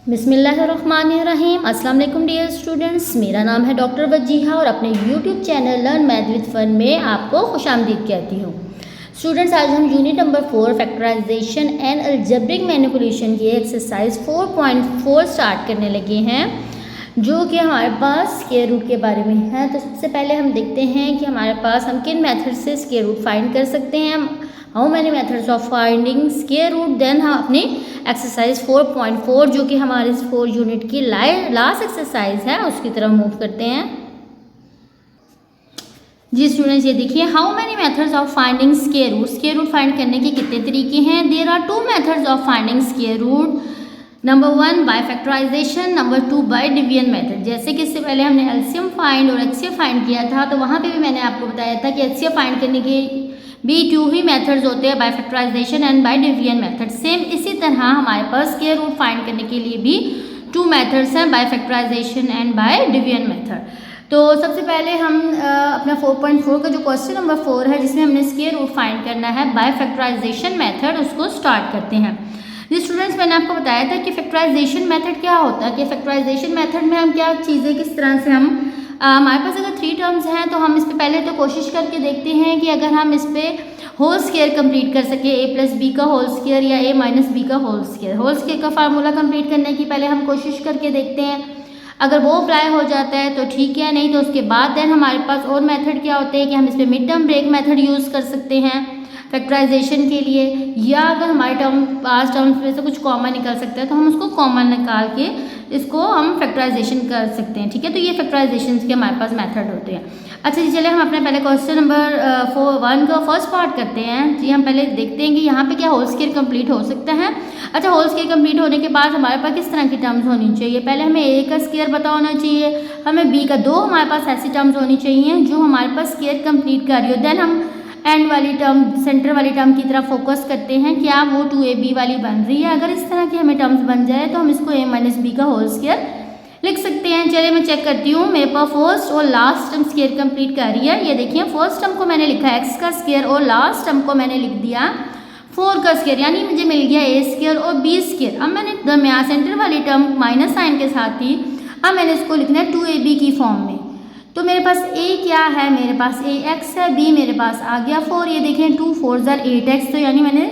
बिस्मिल्लाहिर्रहमानिर्रहीम। अस्सलाम वालेकुम डियर स्टूडेंट्स, मेरा नाम है डॉक्टर वजीहा और अपने YouTube channel learn math with fun में आपको खुशामदीद कहती हूँ। स्टूडेंट्स, आज हम unit number 4 factorisation and algebraic manipulation की एक्सरसाइज 4.4 स्टार्ट करने लगे हैं, जो कि हमारे पास स्क्वायर रूट के बारे में है। तो सबसे पहले हम देखते हैं कि हमारे पास हम किन मेथड से स्क्वायर रूट फाइंड कर सकते हैं। How many methods of finding square root. Then हम अपनी एक्सरसाइज 4.4 जो कि हमारे इस 4 यूनिट की लास्ट एक्सरसाइज है उसकी तरफ मूव करते हैं। जी स्टूडेंट्स, ये देखिए, how many methods of finding square root. Square root find करने के कितने तरीके हैं। There are 2 methods of finding square root. Number 1 by factorisation, number 2 by division method. जैसे कि इससे पहले हमने एलसीएम फाइंड और एचसीएफ फाइंड किया था, तो वहाँ पे भी मैंने आपको बताया था कि एचसीएफ फाइंड करने के भी 2 ही मेथड्स होते हैं, by factorisation and by division method. Same इसी तरह हमारे पास स्क्वायर रूट फाइंड करने के लिए भी 2 मेथड्स हैं, by factorisation and by division method. तो सबसे पहले हम अपना 4.4 का जो क्वेश्चन नंबर 4 है, जिसमें हमने स्क्वायर रूट फाइंड करना है बाय फैक्टराइजेशन मेथड, उसको स्टार्ट करते हैं। जी स्टूडेंट्स, मैंने आपको बताया था कि फैक्टराइजेशन मेथड क्या होता है, कि फैक्टराइजेशन मेथड में हम क्या चीज़ें किस तरह से हम हमारे पास अगर 3 टर्म्स हैं तो हम इस पे पहले तो कोशिश करके देखते हैं कि अगर हम इस पे होल स्क्वायर कंप्लीट कर सके, a प्लस बी का होल स्क्वायर या a माइनस बी का होल स्क्वायर। होल स्क्वायर का फार्मूला कंप्लीट करने की पहले हम कोशिश करके देखते हैं। अगर वो अप्लाई हो जाता है तो ठीक है, नहीं तो उसके बाद देन हमारे पास और मेथड क्या होते हैं कि हम इस पर mid term break method use कर सकते हैं फैक्टराइजेशन के लिए, या अगर हमारे पास टर्म्स में से कुछ कॉमन निकल सकता है तो हम उसको कॉमन निकाल के इसको हम फैक्टराइजेशन कर सकते हैं। ठीक है, तो ये फैक्टराइजेशन के हमारे पास मेथड होते हैं। अच्छा जी, चलिए हम अपने पहले क्वेश्चन नंबर 1 का फर्स्ट पार्ट करते हैं। जी, हम पहले देखते हैं कि यहाँ पे क्या होल स्क्वायर कंप्लीट हो सकता है। अच्छा, होल स्क्वायर कंप्लीट होने के बाद हमारे पास किस तरह की टर्म्स होनी चाहिए। पहले हमें ए का स्क्वायर पता होना चाहिए, हमें बी का 2 हमारे पास ऐसी टर्म्स होनी चाहिए जो हमारे पास स्क्वायर कंप्लीट कर रही हो। देन हम एंड वाली टर्म, सेंटर वाली टर्म की तरफ फोकस करते हैं, क्या वो 2ab वाली बन रही है। अगर इस तरह की हमें टर्म्स बन जाए तो हम इसको a माइनस बी का होल स्क्वायर लिख सकते हैं। चलिए मैं चेक करती हूँ, मेरे पास फर्स्ट और लास्ट टर्म स्क्वायर कंप्लीट कर रही है। ये देखिए, फर्स्ट टर्म को मैंने लिखा x का स्क्वायर और लास्ट टर्म को मैंने लिख दिया 4 का स्क्वायर, यानी मुझे मिल गया a स्क्वायर और b स्क्वायर। अब मैंने दरमियान सेंटर वाली टर्म माइनस साइन के साथ ही अब मैंने इसको लिखना है 2ab की फॉर्म में। तो मेरे पास a क्या है, मेरे पास ax है, b मेरे पास आ गया 4। ये देखें 2 4 ज़र 8x, तो यानी मैंने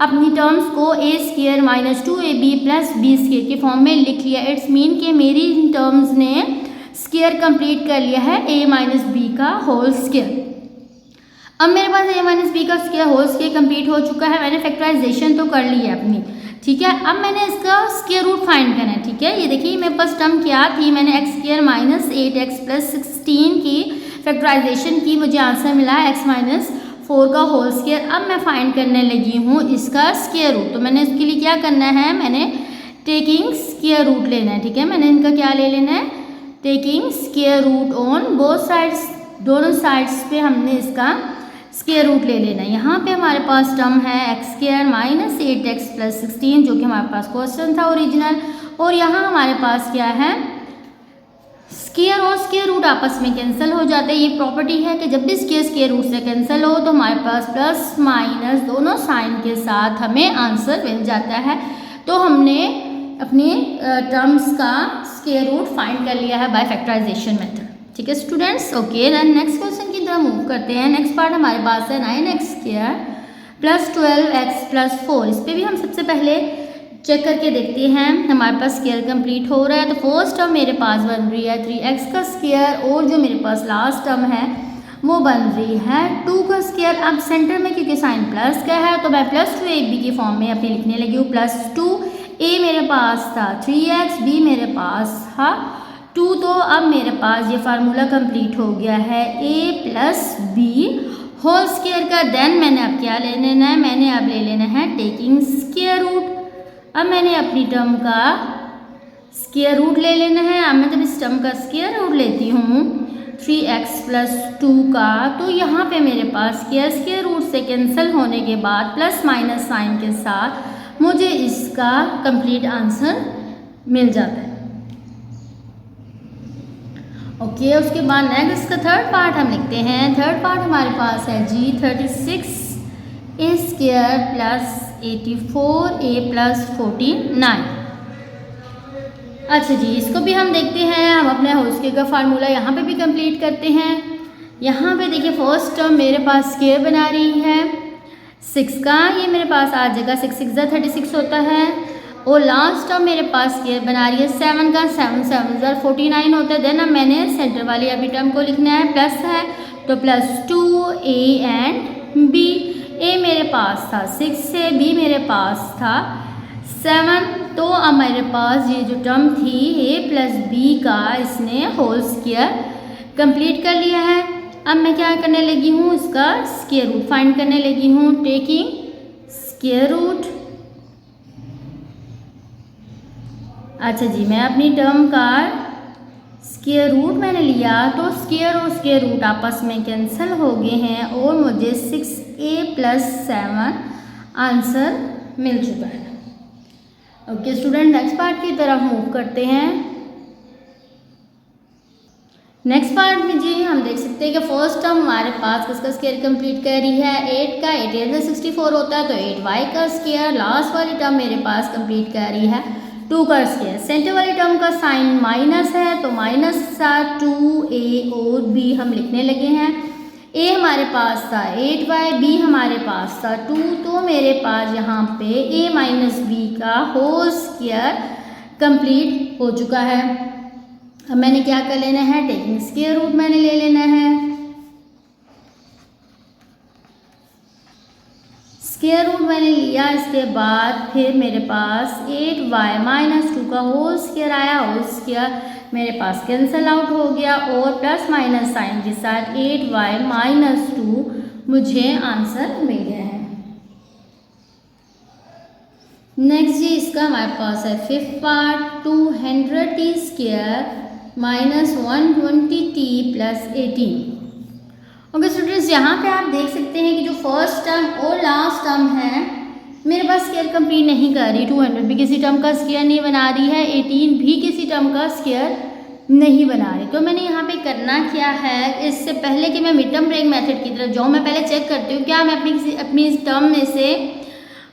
अपनी टर्म्स को a square minus 2ab plus b square के फॉर्म में लिख लिया। इट्स मीन कि मेरी इन टर्म्स ने स्क्वायर कंप्लीट कर लिया है a माइनस बी का होल स्क्वायर। अब मेरे पास a माइनस बी का स्क्वायर होल स्क्वायर कंप्लीट हो चुका है, मैंने फैक्टराइजेशन तो कर ली है अपनी। ठीक है, अब मैंने इसका स्क्वायर रूट फाइंड करना है। ठीक है, ये देखिए मेरे पास टर्म क्या थी, मैंने x square minus 8x plus 16 की फैक्टराइजेशन की, मुझे आंसर मिला है x माइनस 4 का होल स्क्वायर। अब मैं फाइंड करने लगी हूँ इसका स्क्वायर रूट। तो मैंने इसके लिए क्या करना है, मैंने टेकिंग स्क्वायर रूट लेना है। ठीक है, मैंने इनका क्या ले लेना है, taking square root on both sides, दोनों साइड्स पे हमने इसका स्क्वायर रूट ले लेना है। यहाँ पे हमारे पास टर्म है x square minus 8x plus 16 जो कि हमारे पास क्वेश्चन था ओरिजिनल, और यहाँ हमारे पास क्या है, स्क्वायर और स्क्वायर रूट आपस में कैंसिल हो जाते हैं। ये प्रॉपर्टी है कि जब भी स्क्वायर रूट से कैंसिल हो तो हमारे पास प्लस माइनस दोनों साइन के साथ हमें आंसर मिल जाता है। तो हमने अपने टर्म्स का स्क्वायर रूट फाइंड कर लिया है बाय फैक्टराइजेशन मेथड। ठीक है students, okay. Then next question की तरफ मूव करते हैं। नेक्स्ट पार्ट हमारे पास है 9x square plus 12x plus 4। इस पर भी हम सबसे पहले चेक करके देखते हैं हमारे पास स्क्वायर कंप्लीट हो रहा है। तो फर्स्ट टर्म मेरे पास बन रही है 3x का स्क्वायर, और जो मेरे पास लास्ट टर्म है वो बन रही है 2 का स्क्वायर। अब सेंटर में क्योंकि साइन प्लस का है तो मैं प्लस 2ab की फॉर्म में अपनी लिखने लगी हूँ। प्लस 2, a मेरे पास था 3x, b मेरे पास था 2, तो अब मेरे पास ये फार्मूला कंप्लीट हो गया है a plus B whole square का। देन मैंने अब क्या ले लेना है, मैंने अब ले लेना है टेकिंग स्क्वायर रूट। अब मैंने अपनी टर्म का स्क्वायर रूट ले लेना है। अब मैं जब इस टर्म का स्क्वायर रूट लेती हूँ 3x प्लस 2 का, तो यहाँ पे मेरे पास स्क्वायर रूट से कैंसिल होने के बाद प्लस माइनस साइन के साथ मुझे इसका कंप्लीट आंसर मिल जाता है। ओके, उसके बाद नेक्स्ट का थर्ड पार्ट हम लिखते हैं। थर्ड पार्ट हमारे पास है जी 36 a square plus 84 a plus 49। अच्छा जी, इसको भी हम देखते हैं। हम अपने होल स्क्वायर का फार्मूला यहाँ पे भी कंप्लीट करते हैं। यहाँ पे देखिए फर्स्ट टर्म मेरे पास स्क्वायर बना रही है 6 का, ये मेरे पास आ जाएगा 6 6 36 होता है। और लास्ट टर्म मेरे पास स्क्वायर बना रही है 7 का, 7 7 49 होता है। देन अब मैंने सेंटर वाली अभी टर्म को लिखना है, प्लस है तो +2 a एंड b। a मेरे पास था 6 से, b मेरे पास था 7, तो अब मेरे पास ये जो टर्म थी a प्लस b का, इसने होल स्क्वायर कंप्लीट कर लिया है। अब मैं क्या करने लगी हूँ, इसका स्क्वायर रूट फाइंड करने लगी हूँ, टेकिंग स्क्वायर रूट। अच्छा जी, मैं अपनी टर्म का स्क्वायर रूट मैंने लिया तो स्क्वायर और स्क्वायर रूट आपस में कैंसिल हो गए हैं और मुझे 6a + 7 आंसर मिल चुका है। ओके स्टूडेंट, नेक्स्ट पार्ट की तरफ मूव करते हैं। नेक्स्ट पार्ट में जी हम देख सकते हैं कि फर्स्ट टर्म हमारे पास किसका स्क्वायर कंप्लीट कर रही है 8 का, 8 8 64 होता है तो 8y का स्क्वायर। लास्ट वाली टर्म मेरे पास कंप्लीट कर रही है 2 का स्क्वायर। सेंटर वाली टर्म का साइन माइनस है तो -2a और b हम लिखने लगे हैं। a हमारे पास था 8y, b हमारे पास था 2, तो मेरे पास यहाँ पे a - b का होल स्क्वायर कंप्लीट हो चुका है। अब मैंने क्या कर लेना है, टेकिंग स्क्वायर रूट मैंने ले लेना है। स्क्वायर रूट मैंने लिया, इसके बाद फिर मेरे पास 8y - 2 का होल स्क्वायर आया। होल स्क्वायर मेरे पास कैंसिल आउट हो गया और प्लस माइनस साइन के साथ 8y - 2 मुझे आंसर मिल गया है। नेक्स्ट जी इसका हमारे पास है fifth part 200t square -120t + 18। Okay students, यहाँ पे आप देख सकते हैं कि जो फर्स्ट टर्म और लास्ट टर्म है मेरे पास स्क्वायर कंप्लीट नहीं कर रही। 200 भी किसी टर्म का स्क्वायर नहीं बना रही है, 18 भी किसी टर्म का स्क्वायर नहीं बना रही। तो मैंने यहाँ पे करना क्या है, इससे पहले कि मैं मिड टर्म ब्रेक मेथड की तरफ जाऊँ मैं पहले चेक करती हूँ क्या मैं अपनी इस टर्म में से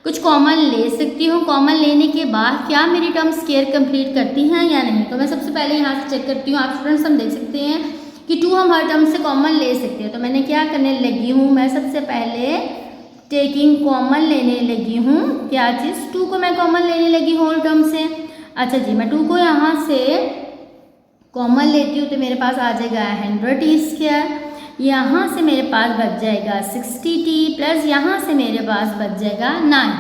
कुछ कॉमन ले सकती हूँ। कॉमन लेने के बाद क्या मेरी टर्म स्क्वायर कंप्लीट करती हैं या नहीं। तो मैं सबसे पहले यहाँ से चेक करती हूँ। आप स्टूडेंट्स हम देख सकते हैं कि 2 हम हर टर्म से कॉमन ले सकते हैं। तो मैंने क्या करने लगी हूँ, मैं सबसे पहले टेकिंग कॉमन लेने लगी हूँ। क्या चीज़, 2 को मैं कॉमन लेने लगी हूँ होल टर्म से। अच्छा जी, मैं 2 को यहाँ से कॉमन लेती हूँ तो मेरे पास आ जाएगा 100t स्क्वायर। यहाँ से मेरे पास बच जाएगा 60t प्लस यहाँ से मेरे पास बच जाएगा 9।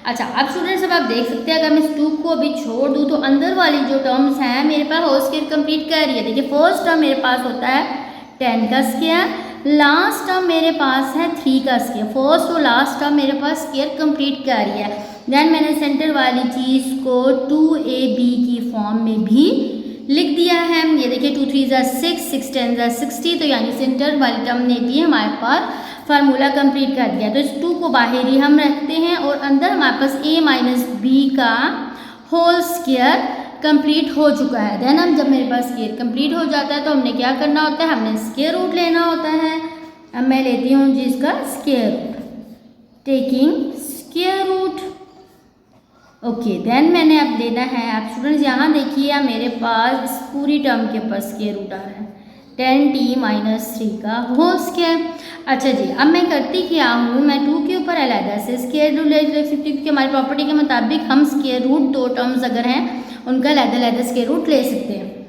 अच्छा अब स्टूडेंट्स अब आप देख सकते हैं अगर मैं इस 2 को अभी छोड़ दूँ तो अंदर वाली जो टर्म्स हैं मेरे पास होल स्क्वायर कंप्लीट कर रही है। देखिए फर्स्ट टर्म मेरे पास होता है 10 का स्क्वायर, लास्ट टर्म मेरे पास है 3 का स्क्वायर। फर्स्ट और लास्ट टर्म मेरे पास स्क्वायर कंप्लीट कर रही है। देन मैंने सेंटर वाली चीज़ को 2ab की फॉर्म में भी लिख दिया है। ये देखिए 2 3 6, 6 10 60, तो यानी सेंटर वाली टर्म ने भी हमारे पास फार्मूला कंप्लीट कर दिया। तो इस 2 को बाहर ही हम रखते हैं और अंदर हमारे पास a - b का होल स्क्वायर कंप्लीट हो चुका है। देन अब जब मेरे पास स्क्वायर कंप्लीट हो जाता है तो हमने क्या करना होता है, हमने स्क्वायर रूट लेना होता है। अब मैं लेती हूँ जी इसका square root, taking square root. Okay then मैंने अब लेना है, आप स्टूडेंट्स यहाँ देखिए मेरे पास इस पूरी टर्म के ऊपर स्क्वायर रूट आ रहा है 10t - 3 का होल स्क्वायर। अच्छा जी, अब मैं करती क्या हूँ, मैं 2 के ऊपर अलग से स्क्वायर रूट ले सकती हूँ क्योंकि हमारी प्रॉपर्टी के मुताबिक हम स्क्वायर रूट 2 टर्म्स अगर हैं उनका अलग स्क्वायर रूट ले सकते हैं।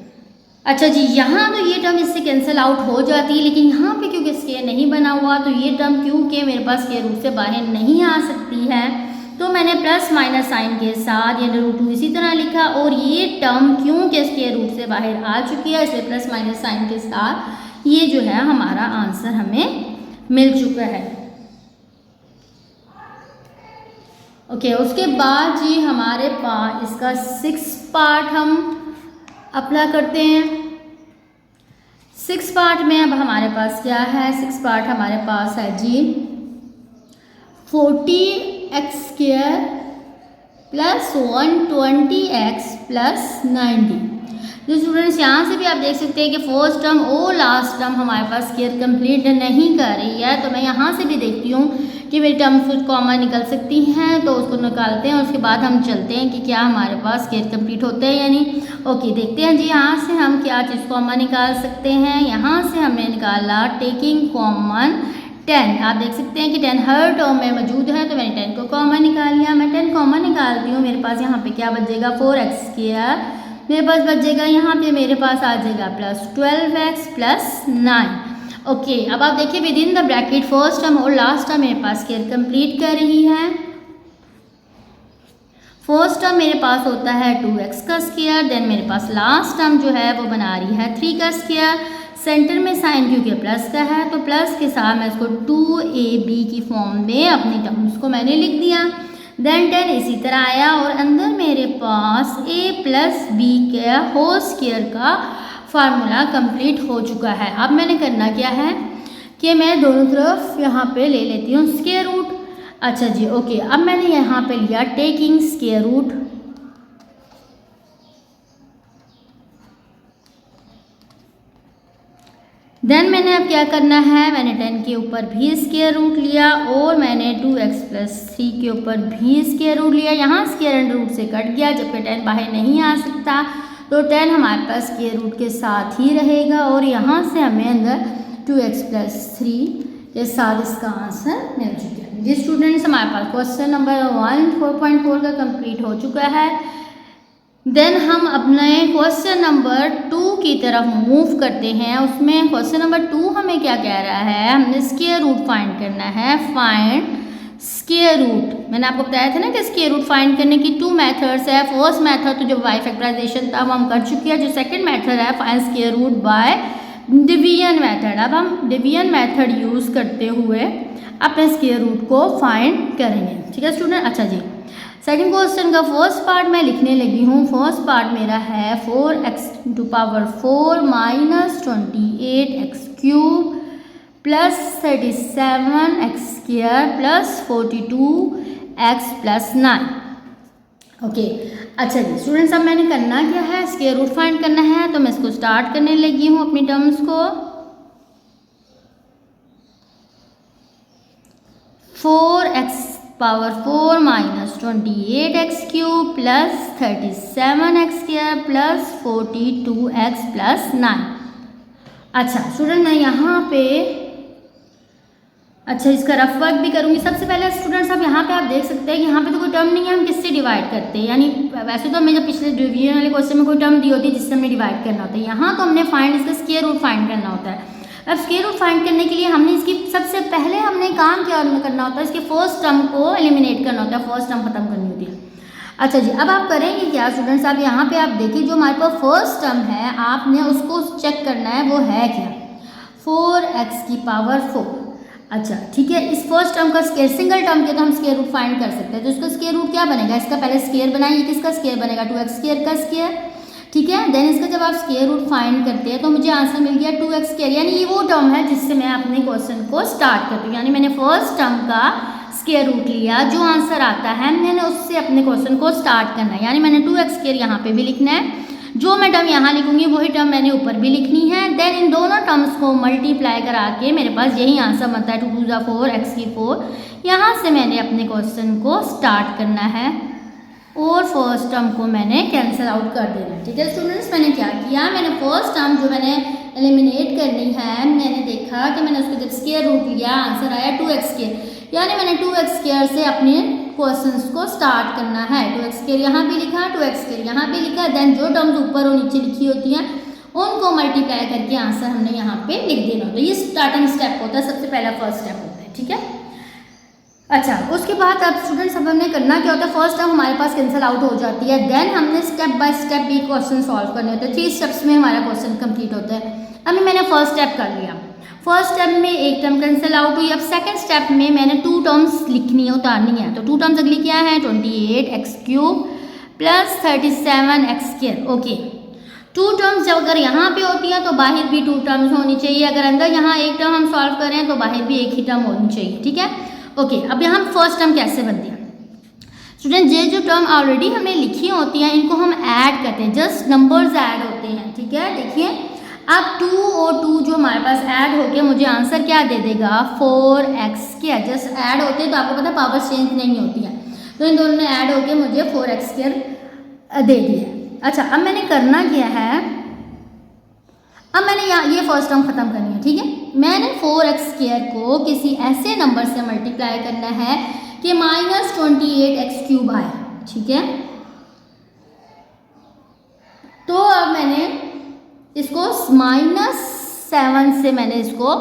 अच्छा जी, यहाँ तो ये टर्म इससे कैंसिल आउट हो जाती है, लेकिन यहाँ पे क्योंकि स्क्वायर नहीं बना हुआ तो ये टर्म क्योंकि मेरे पास स्क्वायर रूट से बाहर नहीं आ सकती है तो मैंने प्लस माइनस साइन के साथ यानी √2 इसी तरह लिखा। और ये टर्म क्योंकि स्क्वायर रूट से बाहर आ चुकी है इसलिए प्लस माइनस साइन के साथ ये जो है हमारा आंसर हमें मिल चुका है। ओके उसके बाद जी हमारे पास इसका 6 पार्ट हम अप्लाई करते हैं। 6 पार्ट में अब हमारे पास क्या है, 6 पार्ट हमारे पास है जी 40x² + 120x + 90। जो स्टूडेंट्स यहाँ से भी आप देख सकते हैं कि फर्स्ट टर्म और लास्ट टर्म हमारे पास स्क्वायर कंप्लीट नहीं कर रही है, तो मैं यहाँ से भी देखती हूँ कि मेरी टर्म्स कुछ कॉमन निकल सकती हैं, तो उसको निकालते हैं। उसके बाद हम चलते हैं कि क्या हमारे पास स्क्वायर कंप्लीट होते हैं या नहीं। ओके, देखते हैं जी यहाँ से हम क्या चीज़ कॉमन निकाल सकते हैं। यहाँ से हमने निकाला टेकिंग कॉमन 10। आप देख सकते हैं कि 10 हर टर्म में मौजूद है, तो मैंने 10 को कॉमन निकाल लिया। मैं 10 कॉमन निकालती हूँ, मेरे पास यहाँ पे क्या बचेगा 4x², मेरे पास बचेगा यहाँ पे मेरे पास आ जाएगा प्लस 12x प्लस 9। ओके, अब आप देखिए with in the bracket first term और लास्ट टर्म मेरे पास स्क्वायर कंप्लीट कर रही है। फर्स्ट टर्म मेरे पास होता है 2x का स्क्वायर, देन मेरे पास लास्ट टर्म जो है वो बना रही है 3 का स्क्वायर। सेंटर में साइन क्योंकि प्लस का है, तो प्लस के साथ मैं इसको 2ab की फॉर्म में अपनी टर्म्स को मैंने लिख दिया। देन 10 इसी तरह आया और अंदर मेरे पास a प्लस बी का होल स्क्वायर का फार्मूला कंप्लीट हो चुका है। अब मैंने करना क्या है कि मैं दोनों तरफ यहाँ पे ले लेती हूँ स्क्वायर रूट। अच्छा जी, ओके, अब मैंने यहाँ पे लिया टेकिंग स्क्वायर रूट। देन मैंने अब क्या करना है, मैंने 10 के ऊपर भी स्क्वायर रूट लिया और मैंने 2x प्लस 3 के ऊपर भी स्क्वायर रूट लिया। यहाँ स्क्वायर अंडर रूट से कट गया, जबकि 10 बाहर नहीं आ सकता, तो 10 हमारे पास स्क्वायर रूट के साथ ही रहेगा और यहाँ से हमें अंदर 2x प्लस 3 के साथ इसका आंसर मिल चुका है। जी स्टूडेंट्स, हमारे पास क्वेश्चन नंबर 1 4.4 का कंप्लीट हो चुका है। देन हम अपने क्वेश्चन नंबर 2 की तरफ मूव करते हैं। उसमें क्वेश्चन नंबर 2 हमें क्या कह रहा है, हमने स्क्वायर रूट फाइंड करना है। फाइंड स्क्वायर रूट, मैंने आपको बताया था ना कि स्क्वायर रूट फाइंड करने की 2 मेथड्स है। फर्स्ट मेथड तो जो बाय फैक्टराइजेशन था वो हम कर चुके हैं। जो सेकंड मेथड है find square root by division method. अब हम डिवीजन मेथड यूज़ करते हुए अपने स्क्वायर रूट को फाइंड करेंगे। ठीक है स्टूडेंट। अच्छा जी, सेकंड क्वेश्चन का फर्स्ट पार्ट मैं लिखने लगी हूँ। फर्स्ट पार्ट मेरा है 4x⁴ minus 28x³ plus 37x² plus 42x plus 9। Okay, अच्छा जी स्टूडेंट्स, अब मैंने करना क्या है, स्क्वायर रूट फाइंड करना है, तो मैं इसको स्टार्ट करने लगी हूँ अपनी टर्म्स को। 4x⁴ minus 28x³ plus 37x² plus 42x plus 9। अच्छा स्टूडेंट, मैं यहाँ पे इसका रफ वर्क भी करूँगी। सबसे पहले स्टूडेंट्स अब यहाँ पे आप देख सकते हैं कि यहाँ पे तो कोई टर्म नहीं है, हम किससे डिवाइड करते हैं। यानी वैसे तो हमें जब पिछले डिवीजन वाले क्वेश्चन में कोई टर्म दी होती है जिससे हमें डिवाइड करना होता है, यहाँ तो हमने फाइंड इसका स्क्वायर रूट फाइंड करना होता है। अब स्क्वायर रूट फाइंड करने के लिए हमने इसकी सबसे पहले हमने काम क्या करना होता है, इसके फर्स्ट टर्म को एलिमिनेट करना होता है, फर्स्ट टर्म खत्म करनी होती है। अच्छा जी, अब आप करेंगे क्या स्टूडेंट्स, आप यहाँ पे आप देखिए जो हमारे पास फर्स्ट टर्म है आपने उसको चेक करना है, वो है क्या 4x⁴। अच्छा ठीक है, इस फर्स्ट टर्म का स्क्वायर सिंगल टर्म के तो हम स्क्वायर रूट फाइंड कर सकते हैं। तो इसका स्क्वायर रूट क्या बनेगा, इसका पहले स्क्वायर बनाइए, किसका स्क्वायर बनेगा 2x² का स्क्वायर। ठीक है, देन इसका जब आप स्क्वायर रूट फाइंड करते हैं तो मुझे आंसर मिल गया 2x²। यानी ये वो टर्म है जिससे मैं अपने क्वेश्चन को स्टार्ट करती हूँ। यानी मैंने फर्स्ट टर्म का स्क्वायर रूट लिया, जो आंसर आता है मैंने उससे अपने क्वेश्चन को स्टार्ट करना है। यानी मैंने 2x² यहाँ पे भी लिखना है, जो मैं टर्म यहाँ लिखूंगी वही टर्म मैंने ऊपर भी लिखनी है। देन इन दोनों टर्म्स को मल्टीप्लाई करा के मेरे पास यही आंसर बनता है 2 × 4 x⁴। यहाँ से मैंने अपने क्वेश्चन को स्टार्ट करना है और फर्स्ट टर्म को मैंने कैंसिल आउट कर देना है। ठीक है स्टूडेंट्स, मैंने क्या किया, मैंने फर्स्ट टर्म जो मैंने एलिमिनेट करनी है, मैंने देखा कि मैंने उसको जब स्क्वायर रूट लिया आंसर आया 2x²। यानी मैंने 2x² से अपने क्वेश्चंस को स्टार्ट करना है। 2x² यहाँ भी लिखा, 2x² यहाँ भी लिखा। देन जो टर्म्स ऊपर और नीचे लिखी होती हैं उनको मल्टीप्लाई करके आंसर हमने यहाँ पे लिख देना होता है। ये स्टार्टिंग स्टेप होता है, सबसे पहला फर्स्ट स्टेप होता है। ठीक है, अच्छा उसके बाद अब स्टूडेंट्स अब हमने करना क्या होता है, फर्स्ट टर्म हमारे पास कैंसिल आउट हो जाती है। देन हमने स्टेप बाय स्टेप भी क्वेश्चन सॉल्व करने होते हैं। 3 स्टेप्स में हमारा क्वेश्चन कंप्लीट होता है। अभी मैंने फर्स्ट स्टेप कर लिया, फर्स्ट स्टेप में एक टर्म कैंसिल आउट हुई। अब सेकंड स्टेप में मैंने 2 टर्म्स लिखनी है, उतारनी है। तो 2 टर्म्स अगली क्या है 28x³ plus 37x²। Okay, 2 terms जब अगर यहाँ पे होती है तो बाहर भी 2 टर्म्स होनी चाहिए। अगर अंदर यहाँ एक टर्म हम सॉल्व करें तो बाहर भी एक ही टर्म होनी चाहिए। ठीक है, ओके, अब यहाँ फर्स्ट टर्म कैसे बनती है स्टूडेंट ये जो टर्म ऑलरेडी हमने लिखी होती हैं इनको हम ऐड करते हैं, जस्ट नंबर्स ऐड होते हैं, ठीक है। देखिए अब 2 और 2 जो हमारे पास ऐड होके मुझे आंसर क्या दे देगा 4x²। जस्ट ऐड होते हैं तो आपको पता है पावर चेंज नहीं होती है, तो इन दोनों ने ऐड होके मुझे 4x² दे दिया। अच्छा अब मैंने करना क्या है, अब मैंने यहाँ ये फर्स्ट टर्म खत्म करनी है, ठीक है। मैंने 4x² को किसी ऐसे नंबर से मल्टीप्लाई करना है कि -28x³ आए, ठीक है। तो अब मैंने इसको -7 से मैंने इसको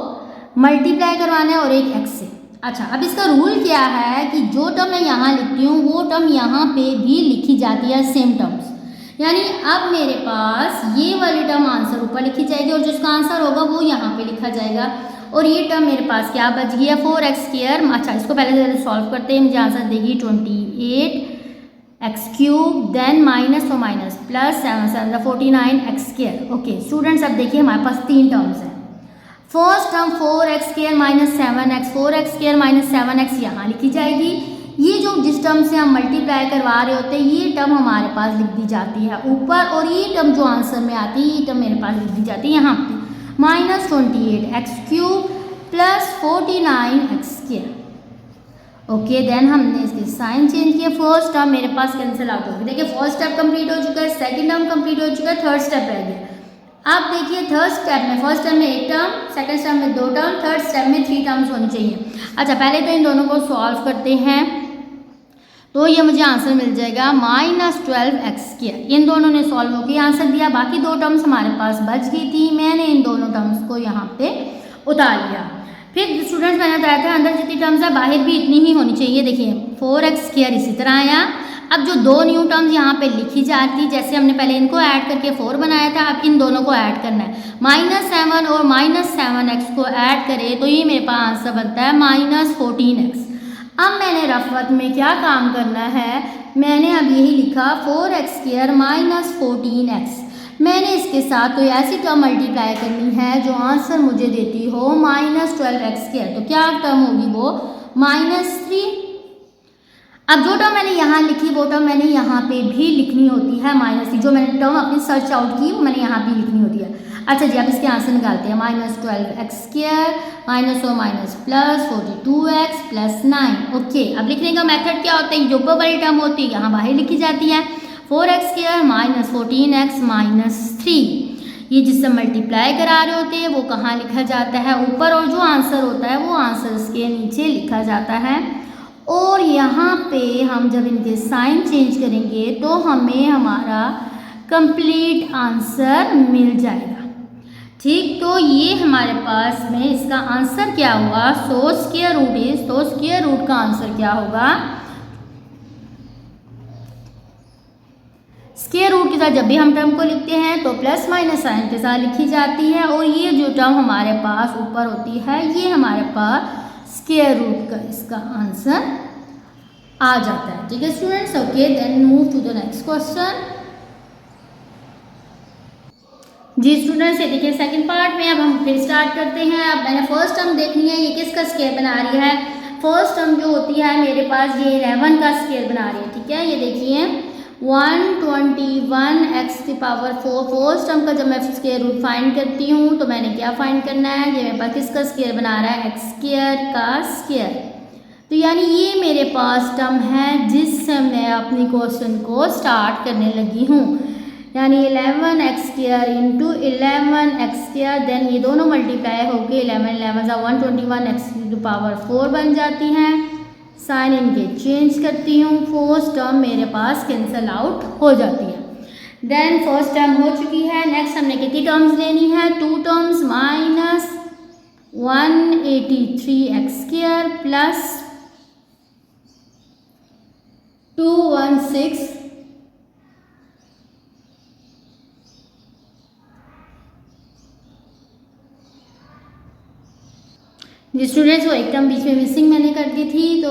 मल्टीप्लाई करवाना है और एक x से। अच्छा अब इसका रूल क्या है कि जो टर्म मैं यहाँ लिखती हूँ वो टर्म यहाँ पे भी लिखी जाती है, सेम टर्म्स। यानी अब मेरे पास ये वाली टर्म आंसर ऊपर लिखी जाएगी और जिसका आंसर होगा वो यहाँ पे लिखा जाएगा। और ये टर्म मेरे पास क्या बच गया 4x²। अच्छा इसको पहले सॉल्व करते हैं, मुझे आंसर देगी 28x³ देन माइनस और minus plus 7 7 49x²। Okay students अब देखिए हमारे पास 3 टर्म्स हैं। First term 4x² minus 7x, 4x² minus 7x यहाँ लिखी जाएगी। ये जो जिस टर्म से हम मल्टीप्लाई करवा रहे होते हैं ये टर्म हमारे पास लिख दी जाती है ऊपर, और ये टर्म जो आंसर में आती है ये टर्म मेरे पास लिख दी जाती है यहाँ पे -28x³ plus 49x²। Okay then हमने इसके साइन चेंज किया, फर्स्ट टर्म मेरे पास कैंसिल आउट होगी। देखिए फर्स्ट स्टेप कंप्लीट हो चुका है, सेकंड टर्म कंप्लीट हो चुका है, थर्ड स्टेप रह गया। अब देखिए थर्ड स्टेप में फर्स्ट स्टेप में 1 टर्म, सेकंड स्टेप में 2 टर्म, थर्ड स्टेप में 3 टर्म्स होनी चाहिए। अच्छा पहले तो इन दोनों को सॉल्व करते हैं, तो ये मुझे आंसर मिल जाएगा -12x²। इन दोनों ने सॉल्व होकर आंसर दिया, बाकी 2 टर्म्स हमारे पास बच गई थी, मैंने इन दोनों टर्म्स को यहाँ पे उतार लिया। फिर स्टूडेंट्स मैंने बताया था अंदर जितनी टर्म्स है बाहर भी इतनी ही होनी चाहिए। देखिए 4x² इसी तरह आया। अब जो 2 न्यू टर्म्स यहाँ पे लिखी जाती, जैसे हमने पहले इनको ऐड करके 4 बनाया था, अब इन दोनों को ऐड करना है। -7 और -7x को ऐड करें तो ये मेरे पास आंसर बनता है -14x। अब मैंने रफत में क्या काम करना है, मैंने अब यही लिखा 4x² माइनस 14x। मैंने इसके साथ कोई ऐसी टर्म मल्टीप्लाई करनी है जो आंसर मुझे देती हो -12x²। तो क्या टर्म होगी वो -3। अब जो टर्म मैंने यहाँ लिखी वो टर्म मैंने यहाँ पे भी लिखनी होती है -3। जो मैंने टर्म अपनी सर्च आउट की वो मैंने यहाँ भी लिखनी होती है। अच्छा जी अब इसके आंसर निकालते हैं, -12x² माइनस और minus plus 42x plus 9। Okay अब लिखने का मेथड क्या होता है, जो ऊपर वाली टर्म होती है यहाँ बाहर लिखी जाती है। 4x² माइनस 14x माइनस 3, ये जिससे मल्टीप्लाई करा रहे होते हैं वो कहाँ लिखा जाता है ऊपर, और जो आंसर होता है वो आंसर इसके नीचे लिखा जाता है। और यहाँ पे हम जब इनके साइन चेंज करेंगे तो हमें हमारा कंप्लीट आंसर मिल जाएगा। ठीक, तो ये हमारे पास में इसका आंसर क्या हुआ, सो स्क्वायर रूट इज, तो स्क्वायर रूट का आंसर क्या होगा, स्क्वायर रूट के साथ जब भी हम टर्म को लिखते हैं तो प्लस माइनस साइन के साथ लिखी जाती है, और ये जो टर्म हमारे पास ऊपर होती है ये हमारे पास स्क्वायर रूट का इसका आंसर आ जाता है। ठीक है students, okay then move to the next question. जी स्टूडेंट्स, ये देखिए सेकंड पार्ट में अब हम फिर स्टार्ट करते हैं। अब मैंने फर्स्ट टर्म देखनी है, ये किसका स्क्वायर बना रही है। फर्स्ट टर्म जो होती है मेरे पास ये 11 का स्क्वायर बना रही है। ठीक है, ये देखिए 121x की पावर 4। फर्स्ट टर्म का जब मैं स्क्वायर रूट फाइंड करती हूँ तो मैंने क्या फाइंड करना है, ये मेरे पास किसका स्क्वायर बना रहा है, x² का स्क्वायर। तो यानी ये मेरे पास टर्म है जिससे मैं अपनी क्वेश्चन को स्टार्ट करने लगी हूँ। यानी 11x² इंटू 11x², देन ये दोनों मल्टीप्लाई होकर 11 11 121x की पावर 4 बन जाती हैं। साइन इनके चेंज करती हूँ, फर्स्ट टर्म मेरे पास कैंसल आउट हो जाती है। देन फर्स्ट टर्म हो चुकी है। नेक्स्ट हमने कितनी टर्म्स लेनी है, 2 टर्म्स, माइनस 183x² प्लस 216 जी स्टूडेंट्स, वो एक टर्म बीच में मिसिंग मैंने कर दी थी, तो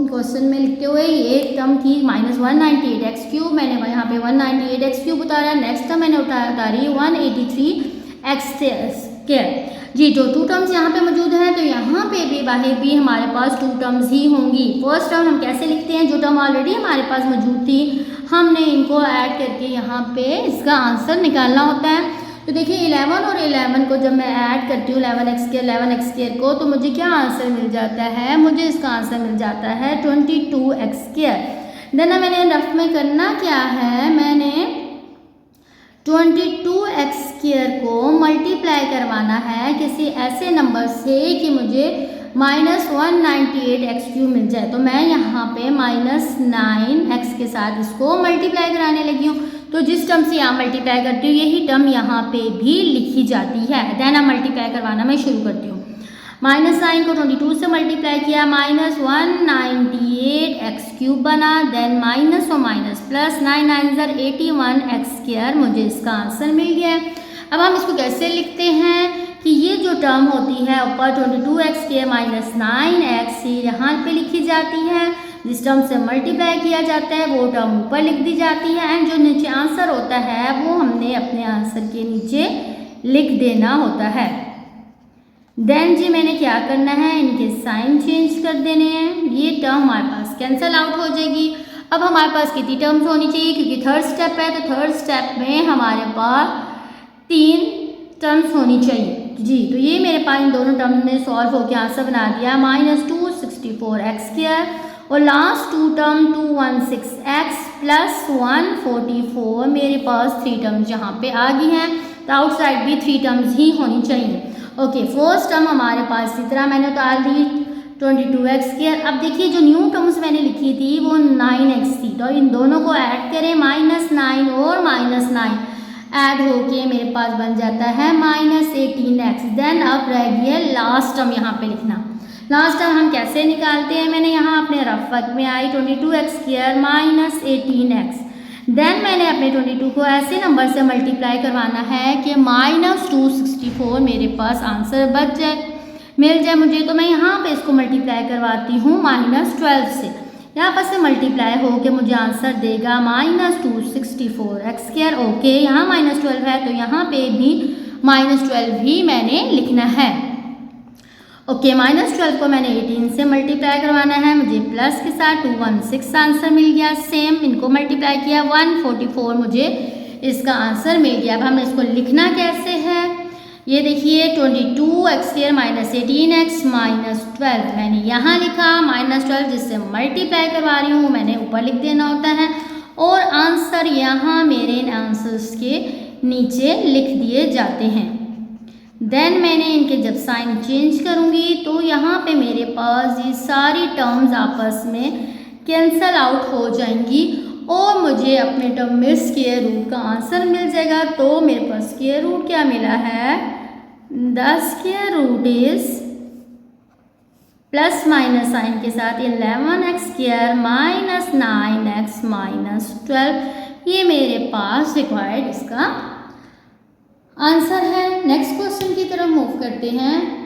क्वेश्चन में लिखते हुए ये एक टर्म थी -198x³, मैंने यहाँ पे 198x³ उतारा। नेक्स्ट टर्म मैंने उतारी 183x स्क्वायर। जी, जो 2 टर्म्स यहाँ पे मौजूद हैं तो यहाँ पे भी बाहर भी हमारे पास 2 टर्म्स ही होंगी। फर्स्ट टर्म हम कैसे लिखते हैं, जो टर्म ऑलरेडी हमारे पास मौजूद थी हमने इनको ऐड करके यहाँ पे इसका आंसर निकालना होता है। तो देखिए 11 और 11 को जब मैं ऐड करती हूँ 11x² को, तो मुझे क्या आंसर मिल जाता है, मुझे इसका आंसर मिल जाता है 22x²। देन मैंने रफ में करना क्या है, मैंने 22x² को मल्टीप्लाई करवाना है किसी ऐसे नंबर से कि मुझे -198x³ मिल जाए। तो मैं यहाँ पे -9x के साथ इसको मल्टीप्लाई कराने लगी हूँ। तो जिस टर्म से यहाँ मल्टीप्लाई करती हूँ यही टर्म यहाँ पे भी लिखी जाती है। देन अब मल्टीप्लाई करवाना मैं शुरू करती हूँ। -9 को 22 से मल्टीप्लाई किया, -198x³ बना, देन माइनस और माइनस प्लस 9 9 81x², मुझे इसका आंसर मिल गया। अब हम इसको कैसे लिखते हैं कि ये जो टर्म होती है ऊपर 22x² -9x यहाँ पे लिखी जाती है, जिस टर्म से मल्टीप्लाई किया जाता है वो टर्म ऊपर लिख दी जाती है, एंड जो नीचे आंसर होता है वो हमने अपने आंसर के नीचे लिख देना होता है। देन जी मैंने क्या करना है, इनके साइन चेंज कर देने हैं, ये टर्म हमारे पास कैंसिल आउट हो जाएगी। अब हमारे पास कितनी टर्म्स होनी चाहिए, क्योंकि थर्ड स्टेप है तो थर्ड स्टेप में हमारे पास 3 टर्म्स होनी चाहिए। जी, तो ये मेरे पास इन दोनों टर्म्स ने सॉल्व होकर आंसर बना दिया -264x² और लास्ट 2 टर्म 216x प्लस 144, मेरे पास 3 टर्म्स यहाँ पे आ गई हैं। तो आउटसाइड भी 3 टर्म्स ही होनी चाहिए। ओके, फर्स्ट टर्म हमारे पास इसी तरह मैंने उतार दी 22x²। अब देखिए जो न्यू टर्म्स मैंने लिखी थी वो 9x थी, तो इन दोनों को ऐड करें, -9 और -9 ऐड होके मेरे पास बन जाता है -18x। देन अब रह गया लास्ट टर्म यहाँ पे लिखना। लास्ट टर्म हम कैसे निकालते हैं, मैंने यहाँ अपने रफ वर्क में आई 22x² -18x। देन मैंने अपने 22 को ऐसे नंबर से मल्टीप्लाई करवाना है कि -264 मेरे पास आंसर बच जाए, मिल जाए मुझे। तो मैं यहाँ पे इसको मल्टीप्लाई करवाती हूँ -12 से, यहाँ पर से मल्टीप्लाई हो के मुझे आंसर देगा -264x²। ओके, यहाँ -12 है तो यहाँ पे भी -12 ही मैंने लिखना है। ओके, -12 को मैंने 18 से मल्टीप्लाई करवाना है, मुझे प्लस के साथ 216 आंसर मिल गया। सेम इनको मल्टीप्लाई किया 144, मुझे इसका आंसर मिल गया। अब हमें इसको लिखना कैसे है, ये देखिए 22x² -18x -12 मैंने यहाँ लिखा, -12 जिससे मल्टीप्लाई करवा रही हूँ मैंने ऊपर लिख देना होता है, और आंसर यहाँ मेरे इन आंसर्स के नीचे लिख दिए जाते हैं। देन मैंने इनके जब साइन चेंज करूँगी तो यहाँ पे मेरे पास ये सारी टर्म्स आपस में कैंसल आउट हो जाएंगी और मुझे अपने टर्म में स्क्वायर रूट का आंसर मिल जाएगा। तो मेरे पास स्क्वायर रूट क्या मिला है, the square root is plus minus sign के साथ 11x² -9x -12, ये मेरे पास रिक्वायर्ड इसका आंसर है। नेक्स्ट क्वेश्चन की तरफ मूव करते हैं।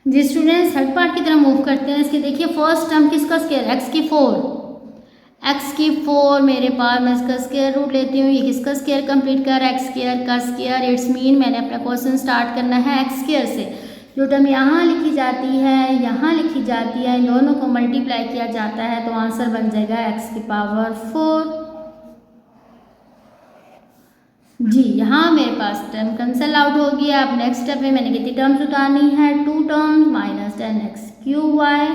जी स्टूडेंट्स, थर्ड पार्ट की तरफ मूव करते हैं। इसके देखिए फर्स्ट टर्म किसका स्क्वायर, x की 4 मेरे पास, मैं इसका स्क्वायर रूट लेती हूँ। ये किसका स्क्वायर कंप्लीट कर, x² का स्क्वायर। इट्स मीन मैंने अपना क्वेश्चन स्टार्ट करना है x² से। जो टर्म यहाँ लिखी जाती है यहाँ लिखी जाती है, इन दोनों को मल्टीप्लाई किया जाता है तो आंसर बन जाएगा x⁴। जी, यहाँ मेरे पास टर्म कैंसल आउट हो गया। अब नेक्स्ट स्टेप में मैंने कितनी टर्म्स उतारनी है, 2 टर्म्स -10x³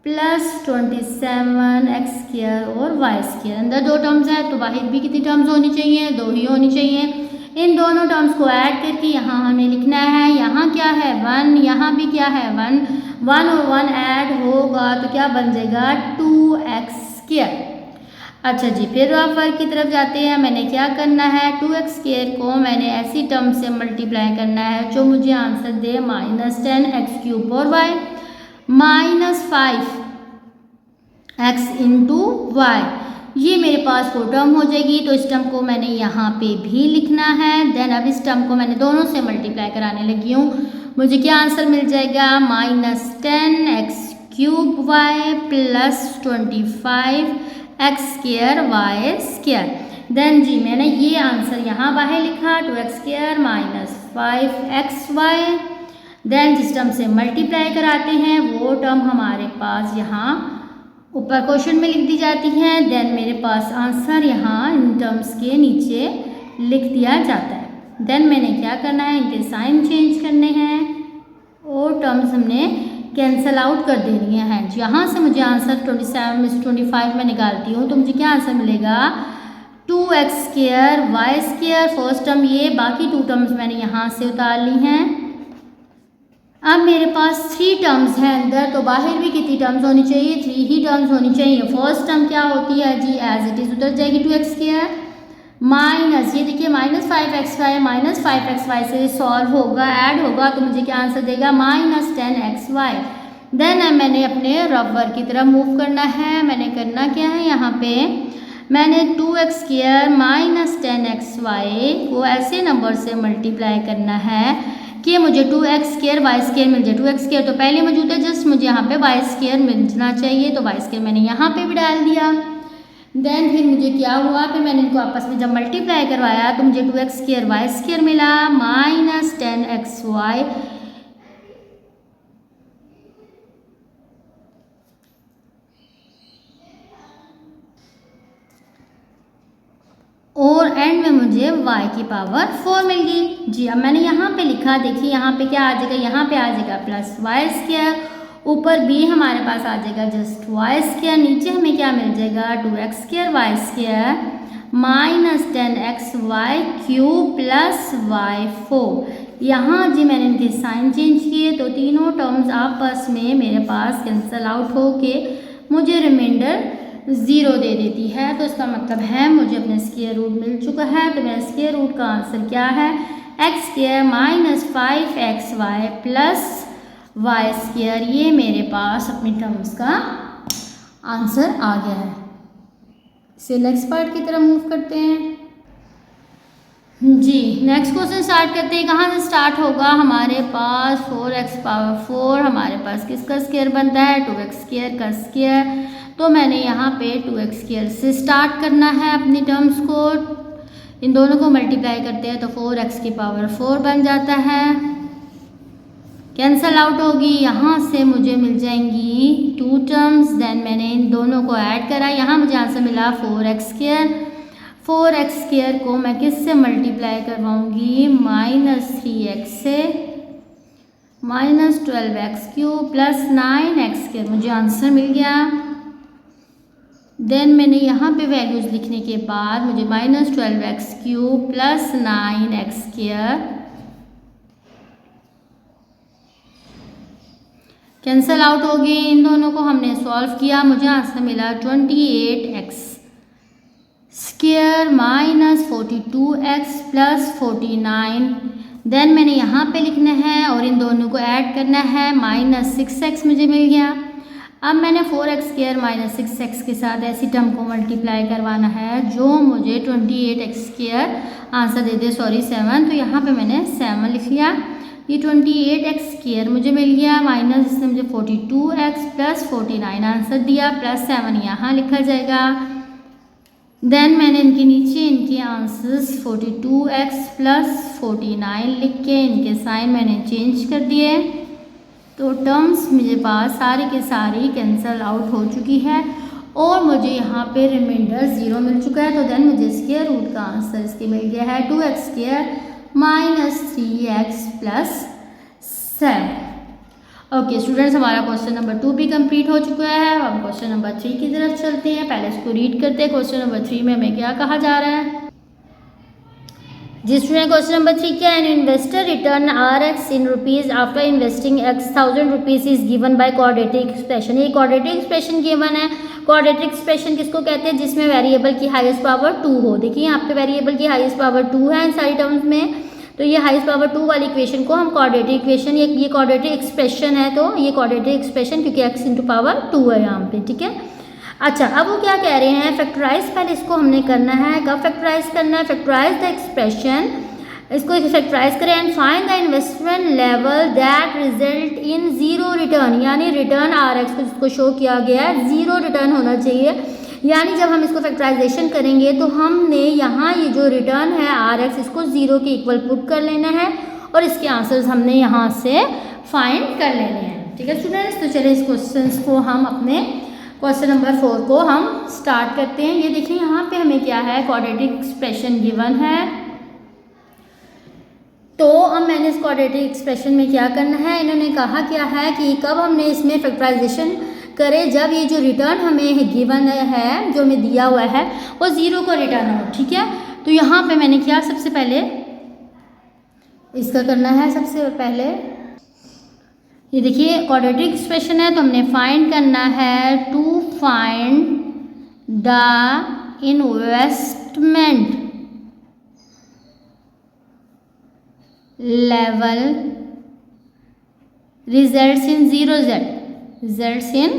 प्लस 27x² और y²। अंदर 2 टर्म्स है तो बाहर भी कितनी टर्म्स होनी चाहिए, 2 ही होनी चाहिए। इन दोनों टर्म्स को ऐड करके यहाँ हमें लिखना है, यहाँ क्या है 1, यहाँ भी क्या है 1, 1 और 1 ऐड होगा तो क्या बन जाएगा 2x²। अच्छा जी, फिर आप वर्क की तरफ जाते हैं। मैंने क्या करना है, 2x² को मैंने ऐसी टर्म से मल्टीप्लाई करना है जो मुझे आंसर दे -10x³ और y -5x × y। ये मेरे पास वो टर्म हो जाएगी। तो इस टर्म को मैंने यहाँ पे भी लिखना है। देन अब इस टर्म को मैंने दोनों से मल्टीप्लाई कराने लगी हूँ। मुझे क्या आंसर मिल जाएगा, -10x³ y plus 25x² y²। Then जी मैंने ये आंसर यहाँ बाहर लिखा 2x² माइनस 5xy। देन जिस टर्म से मल्टीप्लाई कराते हैं वो टर्म हमारे पास यहाँ ऊपर क्वेश्चन में लिख दी जाती है। देन मेरे पास आंसर यहाँ इन टर्म्स के नीचे लिख दिया जाता है। देन मैंने क्या करना है, इनके साइन चेंज करने हैं और टर्म्स हमने कैंसल आउट कर देनी है। यहाँ से मुझे आंसर 27 में से 25 में निकालती हूँ तो मुझे क्या आंसर मिलेगा 2x² y²। फर्स्ट टर्म ये, बाकी 2 टर्म्स मैंने यहाँ से उतार ली हैं। अब मेरे पास 3 टर्म्स हैं अंदर, तो बाहर भी कितनी टर्म्स होनी चाहिए, 3 ही टर्म्स होनी चाहिए। फर्स्ट टर्म क्या होती है जी, एज इट इज़ उतर जाएगी 2x² माइनस, ये देखिए माइनस 5xy, माइनस 5xy से सॉल्व होगा, ऐड होगा तो मुझे क्या आंसर देगा माइनस 10xy। देन मैंने अपने रफ वर्क की तरफ मूव करना है। मैंने करना क्या है, यहाँ पे मैंने 2x² माइनस 10xy को ऐसे नंबर से मल्टीप्लाई करना है कि मुझे 2x² y² मिल जाए। 2x² तो पहले मौजूद है, जस्ट मुझे यहाँ पे y² मिलना चाहिए, तो y² मैंने यहाँ पे भी डाल दिया। देन फिर मुझे क्या हुआ, फिर मैंने इनको आपस में जब मल्टीप्लाई करवाया तो मुझे 2x² y² मिला माइनस 10xy। और एंड में मुझे y की पावर 4 मिल गई जी। अब मैंने यहाँ पे लिखा, देखिए यहाँ पे क्या आ जाएगा, यहाँ पे आ जाएगा प्लस y², ऊपर भी हमारे पास आ जाएगा जस्ट y², नीचे हमें क्या मिल जाएगा 2x² y² minus 10xy³ plus y4। यहाँ जी मैंने इनके साइन चेंज किए तो तीनों टर्म्स आपस में मेरे पास कैंसल आउट होके मुझे रिमाइंडर 0 दे देती है। तो इसका मतलब है मुझे अपने स्क्वायर रूट मिल चुका है। तो मेरा स्क्वायर रूट का आंसर क्या है, x² minus 5xy plus y²। ये मेरे पास अपनी टर्म्स का आंसर आ गया है। इसे नेक्स्ट पार्ट की तरफ मूव करते हैं जी। नेक्स्ट क्वेश्चन स्टार्ट करते हैं। कहाँ से स्टार्ट होगा, हमारे पास 4x⁴ हमारे पास किसका स्क्वायर बनता है 2x² का स्क्वायर। तो मैंने यहाँ पे 2x² से स्टार्ट करना है अपनी टर्म्स को। इन दोनों को मल्टीप्लाई करते हैं तो 4x⁴ बन जाता है, कैंसल आउट होगी। यहाँ से मुझे मिल जाएंगी 2 टर्म्स। देन मैंने इन दोनों को ऐड करा, यहाँ मुझे आंसर मिला 4x²। 4x² को मैं किससे मल्टीप्लाई करवाऊँगी माइनस 3x से, माइनस 12x³ प्लस 9x²। मुझे आंसर मिल गया। देन मैंने यहाँ पे वैल्यूज़ लिखने के बाद मुझे minus 12x³ plus 9x² cancel out हो गई। इन दोनों को हमने सॉल्व किया, मुझे आंसर मिला 28x² minus 42x plus 49। Then मैंने यहाँ पे लिखना है और इन दोनों को ऐड करना है, माइनस 6x मुझे मिल गया। अब मैंने 4x² माइनस 6x के साथ ऐसी टर्म को मल्टीप्लाई करवाना है जो मुझे 28x² आंसर दे दे, सॉरी 7। तो यहाँ पे मैंने 7 लिख लिया। ये 28x² मुझे मिल गया, माइनस इसने मुझे 42x प्लस 49 आंसर दिया, प्लस 7 यहाँ लिखा जाएगा। देन मैंने इनके नीचे इनके आंसर्स 42x प्लस 49 लिख के इनके साइन मैंने चेंज कर दिए। तो टर्म्स मेरे पास सारी के सारी कैंसल आउट हो चुकी है और मुझे यहाँ पे रिमाइंडर 0 मिल चुका है। तो देन मुझे स्क्वायर रूट का आंसर इसके मिल गया है 2x² minus 3x plus 7। Okay students, हमारा क्वेश्चन नंबर 2 भी कंप्लीट हो चुका है। अब हम क्वेश्चन नंबर 3 की तरफ चलते हैं। पहले इसको रीड करते हैं। क्वेश्चन नंबर 3 में हमें क्या कहा जा रहा है जी स्टूडेंट। क्वेश्चन नंबर 3 क्या है, an investor return Rx in rupees after investing x 1000 rupees is given by quadratic expression. ये क्वाड्रेटिक एक्सप्रेशन गिवन है। क्वाड्रेटिक एक्सप्रेशन किसको कहते हैं, जिसमें वेरिएबल की हाईएस्ट पावर 2 हो। देखिए यहाँ पे वेरिएबल की हाईएस्ट पावर 2 है इन सारी टर्म्स में, तो ये हाईएस्ट पावर 2 वाली इक्वेशन को हम क्वाड्रेटिक इक्वेशन, ये क्वाड्रेटिक एक्सप्रेशन है, तो ये क्वाड्रेटिक एक्सप्रेशन क्योंकि x इंटू पावर 2 है यहाँ पे, ठीक है। अच्छा, अब वो क्या कह रहे हैं, फैक्टराइज पहले इसको हमने करना है। कब फैक्टराइज करना है, फैक्टराइज द एक्सप्रेशन, इसको फैक्टराइज करें and find the investment level that result in 0 return, यानी रिटर्न Rx को जिसको शो किया गया है 0 रिटर्न होना चाहिए। यानी जब हम इसको फैक्टराइजेशन करेंगे तो हमने यहाँ ये जो रिटर्न है RX इसको 0 के इक्वल पुट कर लेना है और इसके आंसर्स हमने यहाँ से फाइंड कर लेने हैं। ठीक है स्टूडेंट्स, तो चलिए इस क्वेश्चन को हम अपने क्वेश्चन नंबर 4 को हम स्टार्ट करते हैं। ये देखिए यहाँ पे हमें क्या है, क्वाड्रेटिक एक्सप्रेशन गिवन है। तो अब मैंने इस क्वाड्रेटिक एक्सप्रेशन में क्या करना है, इन्होंने कहा क्या है कि कब हमने इसमें फैक्टराइजेशन करें, जब ये जो रिटर्न हमें गिवन है, जो हमें दिया हुआ है, वो 0 को रिटर्न हो। ठीक है, तो यहाँ पे मैंने क्या सबसे पहले इसका करना है, सबसे पहले ये देखिए क्वाड्रेटिक एक्सप्रेशन है तो हमने फाइंड करना है to find the investment level results in 0z, results in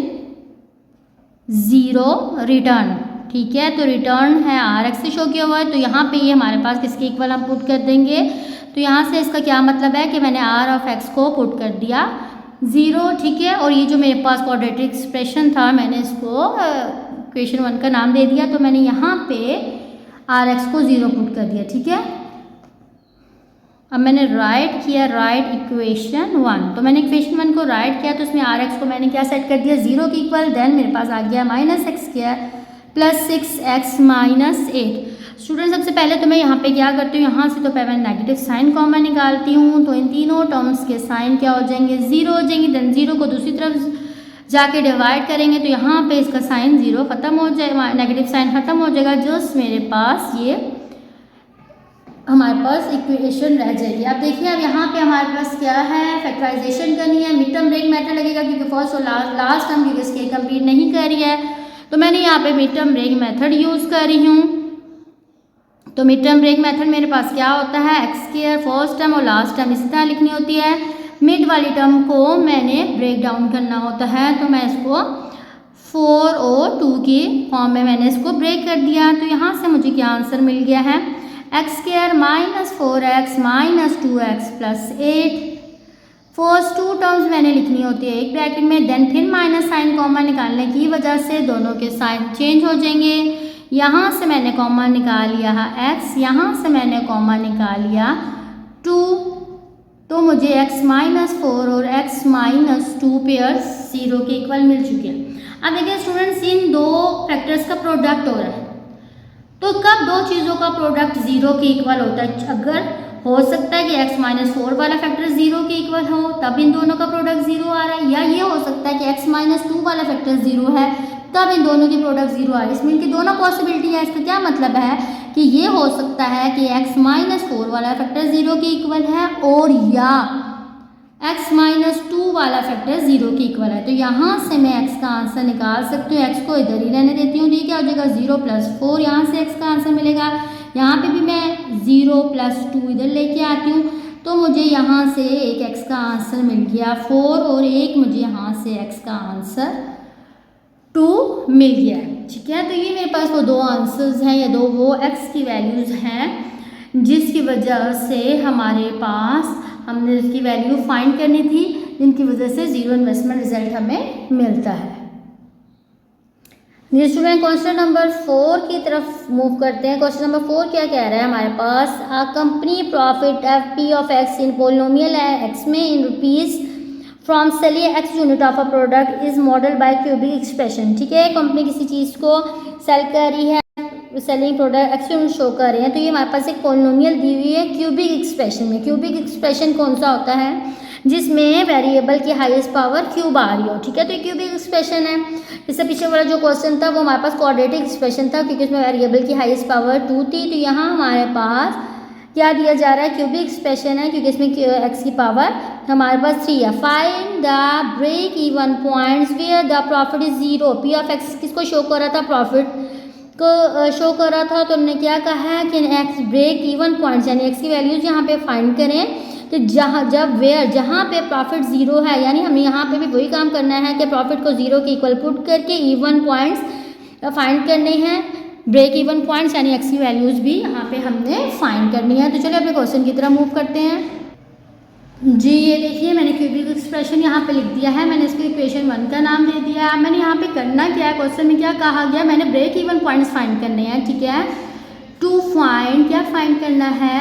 0 return. ठीक है, तो रिटर्न है RX से शो किया हुआ है, तो यहाँ पे ये हमारे पास किसके इक्वल हम पुट कर देंगे। तो यहाँ से इसका क्या मतलब है कि मैंने R(x) को पुट कर दिया 0। ठीक है, और ये जो मेरे पास क्वाड्रेटिक एक्सप्रेशन था मैंने इसको इक्वेशन 1 का नाम दे दिया, तो मैंने यहाँ पे RX को 0 पुट कर दिया। ठीक है, अब मैंने राइट किया इक्वेशन 1, तो मैंने इक्वेशन 1 को राइट किया तो उसमें RX को मैंने क्या सेट कर दिया 0 के इक्वल। देन मेरे पास आ गया -x² + 6x - 8। स्टूडेंट सबसे पहले तो मैं यहाँ पे क्या करती हूँ, यहाँ से तो पहले मैं नेगेटिव साइन कॉमन निकालती हूँ, तो इन तीनों टर्म्स के साइन क्या हो जाएंगे 0 हो जाएंगे। देन 0 को दूसरी तरफ जाके डिवाइड करेंगे तो यहाँ पे इसका साइन 0 खत्म हो जाएगा, नेगेटिव साइन खत्म हो जाएगा, जस्ट मेरे पास ये हमारे पास इक्वेशन रह जाएगी। अब देखिए अब यहाँ पे हमारे पास क्या है, फैक्टराइजेशन करनी है, मिड टर्म ब्रेक मेथड लगेगा क्योंकि फर्स्ट और लास्ट टर्म क्योंकि इसके कंप्लीट नहीं कर रही है, तो मैंने यहाँ पे mid term break method use कर रही हूँ। तो मिड टर्म ब्रेक मेथड मेरे पास क्या होता है, x² फर्स्ट टर्म और लास्ट टर्म इसी तरह लिखनी होती है। मिड वाली टर्म को मैंने ब्रेक डाउन करना होता है, तो मैं इसको 4 और 2 के फॉर्म में मैंने इसको ब्रेक कर दिया। तो यहाँ से मुझे क्या आंसर मिल गया है, x² - 4x - 2x + 8। First 2 terms मैंने लिखनी होती है एक ब्रैकेट में, देन फिर माइनस साइन कॉमन निकालने की वजह से दोनों के साइन चेंज हो जाएंगे। यहाँ से मैंने कॉमन निकाल लिया है x, यहाँ से मैंने कॉमन निकाल लिया 2, तो मुझे x - 4 और x - 2 पेयर्स 0 के इक्वल मिल चुके हैं। अब देखिए स्टूडेंट्स, इन दो फैक्टर्स का प्रोडक्ट हो रहा है, तो कब दो चीज़ों का प्रोडक्ट 0 के इक्वल होता है, अगर हो सकता है कि x - 4 वाला फैक्टर 0 के इक्वल हो तब इन दोनों का प्रोडक्ट 0 आ रहा है, या ये हो सकता है कि x - 2 वाला फैक्टर 0 है तब इन दोनों के प्रोडक्ट 0 आ रहे हैं। इसमें इनकी दोनों पॉसिबिलिटी है। इसका क्या मतलब है कि ये हो सकता है कि x - 4 वाला फैक्टर 0 के इक्वल है और या x - 2 वाला फैक्टर 0 के इक्वल है। तो यहाँ से मैं x का आंसर निकाल सकती हूँ, x को इधर ही रहने देती हूँ, तो ये क्या हो जाएगा 0 + 4, यहाँ से x का आंसर मिलेगा। यहाँ पे भी मैं 0 + 2 इधर लेके आती हूँ, तो मुझे यहाँ से एक x का आंसर मिल गया 4 और एक मुझे यहाँ से x का आंसर 2 मिल गया है। ठीक है, तो ये मेरे पास वो दो आंसर्स हैं या दो वो x की वैल्यूज़ हैं जिसकी वजह से हमारे पास हमने इसकी वैल्यू फाइंड करनी थी, जिनकी वजह से 0 इन्वेस्टमेंट रिजल्ट हमें मिलता है। ये स्टूडेंट क्वेश्चन नंबर 4 की तरफ मूव करते हैं। क्वेश्चन नंबर 4 क्या कह रहा है हमारे पास, a company profit FP of x in polynomial x में in rupees from selling x unit of a product is model by cubic expression. ठीक है, कंपनी किसी चीज़ को सेल कर रही है, selling product x unit show कर रहे हैं, तो ये हमारे पास एक पोलिनोमियल दी हुई है क्यूबिक एक्सप्रेशन में। क्यूबिक एक्सप्रेशन कौन सा होता है, जिसमें वेरिएबल की हाईएस्ट पावर क्यूब आ रही हो। ठीक है, तो ये क्यूबिक एक्सप्रेशन है। इससे पीछे वाला जो क्वेश्चन था वो हमारे पास क्वाड्रेटिक एक्सप्रेशन था क्योंकि उसमें वेरिएबल की हाईएस्ट पावर 2 थी। तो यहाँ हमारे पास क्या दिया जा रहा है, क्यूबिक एक्सप्रेशन है क्योंकि इसमें x की पावर हमारे पास 3 है। Find the break even points where the profit is 0। P of x किसको शो कर रहा था, प्रॉफिट को शो कर रहा था, तो हमने क्या कहा है कि x ब्रेक इवन पॉइंट्स यानी x की वैल्यूज यहाँ पे फाइंड करें, तो जहाँ पे प्रॉफिट 0 है, यानी हमें यहाँ पे भी वही काम करना है कि प्रॉफिट को 0 के इक्वल पुट करके इवन पॉइंट्स फाइंड करने हैं, ब्रेक इवन पॉइंट्स यानी x की वैल्यूज़ भी यहाँ पे हमने फाइंड करनी है। तो चलिए अपने क्वेश्चन की तरफ मूव करते हैं। जी ये देखिए मैंने क्यूबिक एक्सप्रेशन यहाँ पे लिख दिया है, मैंने इसको इक्वेशन 1 का नाम दे दिया है। मैंने यहाँ पे करना क्या है, क्वेश्चन में क्या कहा गया, मैंने ब्रेक इवन पॉइंट्स फाइंड करने हैं, ठीक है। टू फाइंड क्या फाइंड करना है,